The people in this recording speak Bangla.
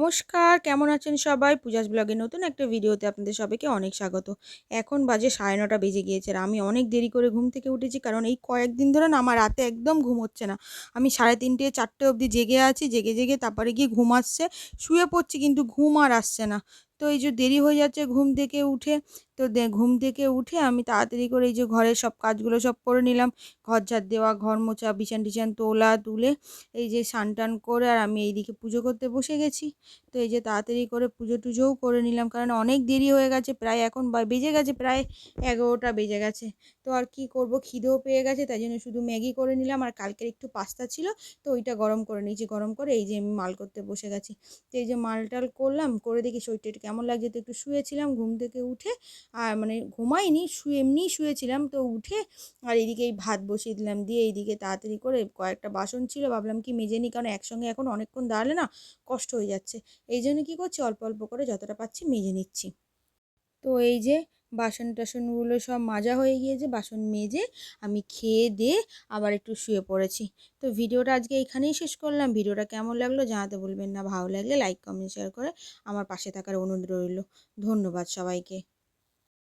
নমস্কার, কেমন আছেন সবাই? পূজাস ব্লগের নতুন একটা ভিডিওতে আপনাদের সবাইকে অনেক স্বাগত। এখন বাজে 9:30 বেজে গিয়েছে আর আমি অনেক দেরি করে ঘুম থেকে উঠেছি, কারণ এই কয়েকদিন ধরে না আমার রাতে একদম ঘুম হচ্ছে না। আমি 3:30 4টে অবধি জেগে আছি, জেগে তারপরে গিয়ে ঘুম আসছে। শুয়ে পড়ছি কিন্তু ঘুম আর আসছে না। তো এই যে দেরি হয়ে যাচ্ছে ঘুম থেকে উঠে, তো ঘুম থেকে উঠে আমি তাড়াতাড়ি করে এই যে ঘরের সব কাজগুলো সব করে নিলাম। ঘর ঝাড় দেওয়া, ঘর মোছা, বিছান তোলা, তুলে এই যে স্নান টান করে আর আমি এইদিকে পুজো করতে বসে গেছি। তো এই যে তাড়াতাড়ি করে পুজো টুজোও করে নিলাম, কারণ অনেক দেরি হয়ে গেছে, প্রায় এখন বেজে গেছে প্রায় 11টা বেজে গেছে। তো আর কি করব, খিদেও পেয়ে গেছে, তাই জন্য শুধু ম্যাগি করে নিলাম আর কালকের একটু পাস্তা ছিল, তো ওইটা গরম করে নিয়েছি। গরম করে এই যে আমি মাল করতে বসে গেছি। তো এই যে মাল টাল করলাম, করে দেখি শরীরটা একটু কেমন লাগছে, তো একটু শুয়েছিলাম ঘুম থেকে উঠে। আর মানে ঘুমাইনি, এমনিই শুয়েছিলাম, তো উঠে আর এইদিকে এই ভাত বসিয়ে দিলাম, দিয়ে এইদিকে তাড়াতাড়ি করে কয়েকটা বাসন ছিল, ভাবলাম কি মেজে নিই, কারণ একসঙ্গে এখন অনেকক্ষণ দাঁড়ালে না কষ্ট হয়ে যাচ্ছে। এই জন্য কী করছি, অল্প অল্প করে যতটা পাচ্ছি মেজে নিচ্ছি। তো এই যে বাসন টাসনগুলো সব মাজা হয়ে গিয়েছে, বাসন মেজে আমি খেয়ে দিয়ে আবার একটু শুয়ে পড়েছি। তো ভিডিওটা আজকে এখানেই শেষ করলাম। ভিডিওটা কেমন লাগলো জানাতে বলবেন না, ভালো লাগলে লাইক কমেন্ট শেয়ার করে আমার পাশে থাকার অনুরোধ রইল। ধন্যবাদ সবাইকে।